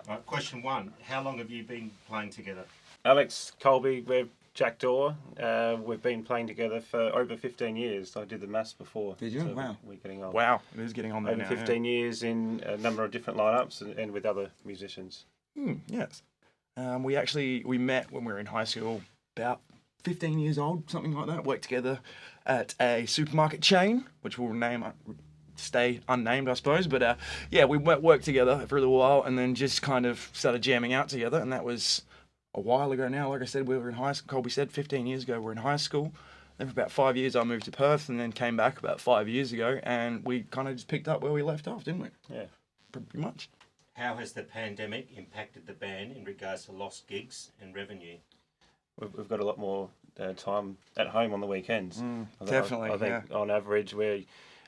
Right, question one. How long have you been playing together? Alex, Colby, we're Jackdaw. We've been playing together for over 15 years. I did the maths before. Did you? So Wow. We're getting on. Wow, it is getting on there Over now. 15 years in a number of different lineups and with other musicians. Yes. We met when we were in high school, about 15 years old, something like that. Worked together at a supermarket chain, which we'll stay unnamed, I suppose. But we worked together for a little while, and then just kind of started jamming out together. And that was a while ago now. Like I said, we were in high school. Colby said 15 years ago we were in high school. Then for about 5 years I moved to Perth, and then came back about 5 years ago, and we kind of just picked up where we left off, didn't we? Yeah. Pretty much. How has the pandemic impacted the band in regards to lost gigs and revenue? We've got a lot more time at home on the weekends. Definitely, I think on average,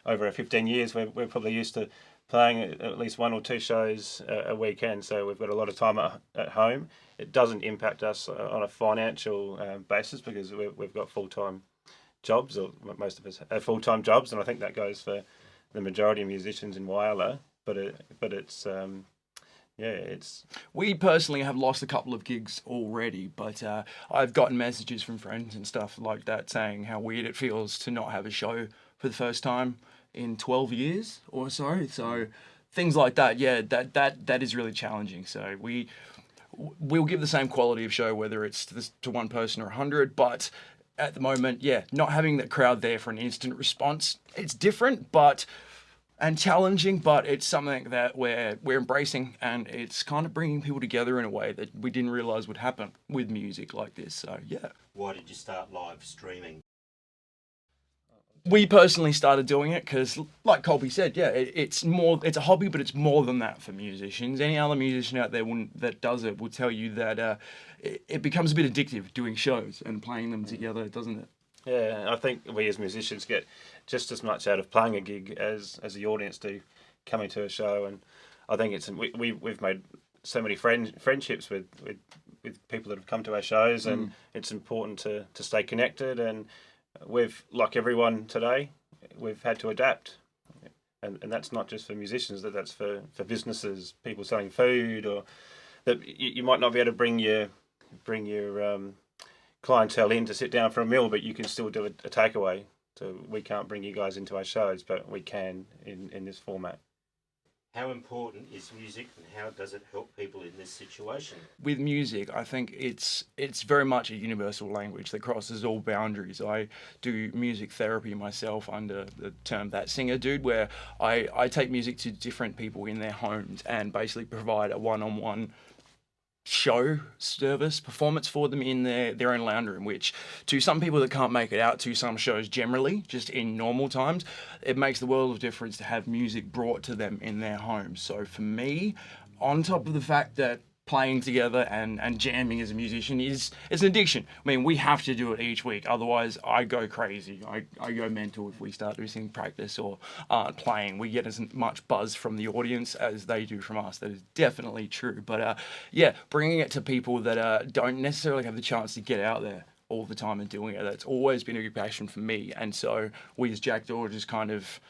over 15 years, we're probably used to playing at least one or two shows a weekend. So we've got a lot of time at home. It doesn't impact us on a financial basis because we've got full-time jobs, or most of us have full-time jobs, and I think that goes for the majority of musicians in Whyalla. But it's We personally have lost a couple of gigs already, but I've gotten messages from friends and stuff like that saying how weird it feels to not have a show for the first time in 12 years or so. So things like that, that is really challenging. So we'll give the same quality of show whether it's to one person or 100, but at the moment, not having that crowd there for an instant response, it's different, and challenging, but it's something that we're embracing, and it's kind of bringing people together in a way that we didn't realise would happen with music like this. So Why did you start live streaming? we personally started doing it because, like Colby said, it's a hobby, but it's more than that for musicians. Any other musician out there that does it will tell you that it becomes a bit addictive doing shows and playing them together, doesn't it? Yeah, I think we as musicians get just as much out of playing a gig as the audience do coming to a show, and I think we've made so many friendships with people that have come to our shows, and it's important to stay connected. And we've, like everyone today, we've had to adapt, and that's not just for musicians. That's for businesses, people selling food, or that you might not be able to bring your clientele in to sit down for a meal, but you can still do a takeaway. So we can't bring you guys into our shows, but we can in this format. How important is music, and how does it help people in this situation? With music, I think it's very much a universal language that crosses all boundaries. I do music therapy myself under the term That Singer Dude, where I take music to different people in their homes and basically provide a one-on-one show service performance for them in their own lounge room, which to some people that can't make it out to some shows generally just in normal times, it makes the world of difference to have music brought to them in their homes. So for me, on top of the fact that playing together and jamming as a musician it's an addiction. I mean, we have to do it each week, otherwise I go crazy. I go mental if we start missing practice or aren't playing. We get as much buzz from the audience as they do from us. That is definitely true. But bringing it to people that don't necessarily have the chance to get out there all the time and doing it, that's always been a big passion for me. And so we as Jackdaw just kind of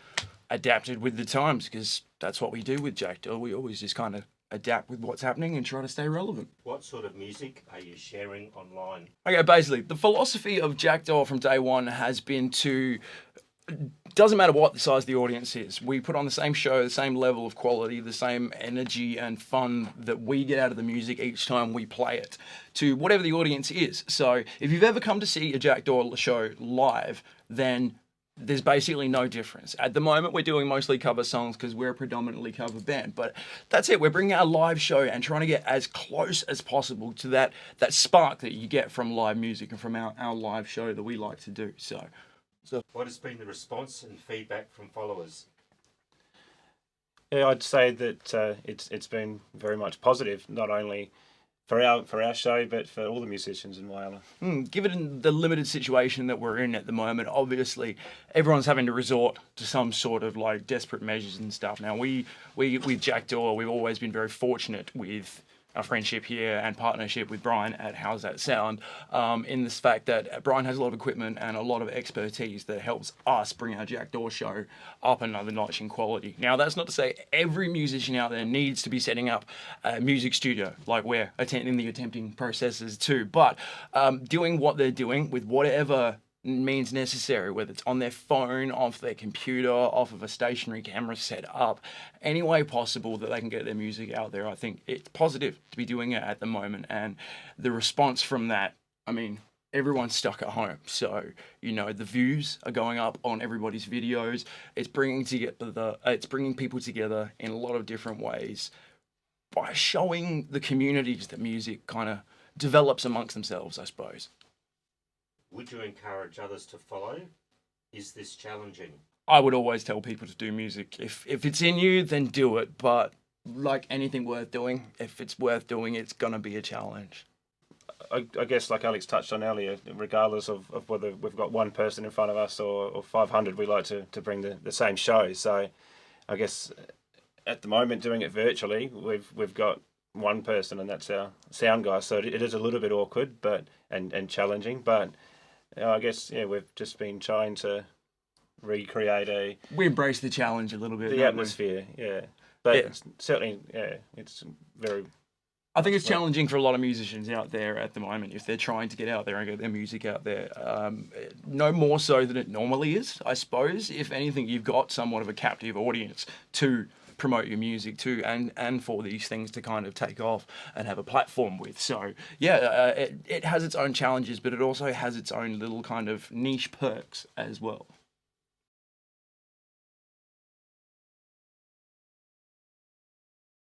adapted with the times, because that's what we do with Jackdaw. We always just kind of adapt with what's happening and try to stay relevant. What sort of music are you sharing online? Okay, basically, the philosophy of Jackdaw from day one has been doesn't matter what the size of the audience is, we put on the same show, the same level of quality, the same energy and fun that we get out of the music each time we play it, to whatever the audience is. So if you've ever come to see a Jackdaw show live, then there's basically no difference. At the moment, we're doing mostly cover songs because we're a predominantly cover band. But that's it. We're bringing our live show and trying to get as close as possible to that spark that you get from live music and from our live show that we like to do. So what has been the response and feedback from followers? Yeah, I'd say that it's been very much positive, not only for our show, but for all the musicians in Whyalla. Given the limited situation that we're in at the moment, obviously everyone's having to resort to some sort of like desperate measures and stuff. Now we with Jackdaw, we've always been very fortunate with our friendship here and partnership with Brian at How's That Sound, in this fact that Brian has a lot of equipment and a lot of expertise that helps us bring our Jackdaw show up another notch in quality. Now, that's not to say every musician out there needs to be setting up a music studio like we're attempting processes too, but doing what they're doing with whatever means necessary, whether it's on their phone, off their computer, off of a stationary camera set up, any way possible that they can get their music out there. I think it's positive to be doing it at the moment, and the response from that, I mean, everyone's stuck at home, so the views are going up on everybody's videos. It's bringing people together in a lot of different ways by showing the communities that music kind of develops amongst themselves, I suppose. Would you encourage others to follow? Is this challenging? I would always tell people to do music. If it's in you, then do it. But like anything worth doing, if it's worth doing, it's going to be a challenge. I guess, like Alex touched on earlier, regardless of whether we've got one person in front of us or 500, we like to bring the same show. So I guess at the moment, doing it virtually, we've got one person, and that's our sound guy. So it is a little bit awkward and challenging, but I guess, we've just been trying to recreate we embrace the challenge a little bit. The atmosphere, yeah. But certainly, it's very... I think it's challenging for a lot of musicians out there at the moment if they're trying to get out there and get their music out there. No more so than it normally is, I suppose. If anything, you've got somewhat of a captive audience to promote your music to, and for these things to kind of take off and have a platform with. So it has its own challenges, but it also has its own little kind of niche perks as well.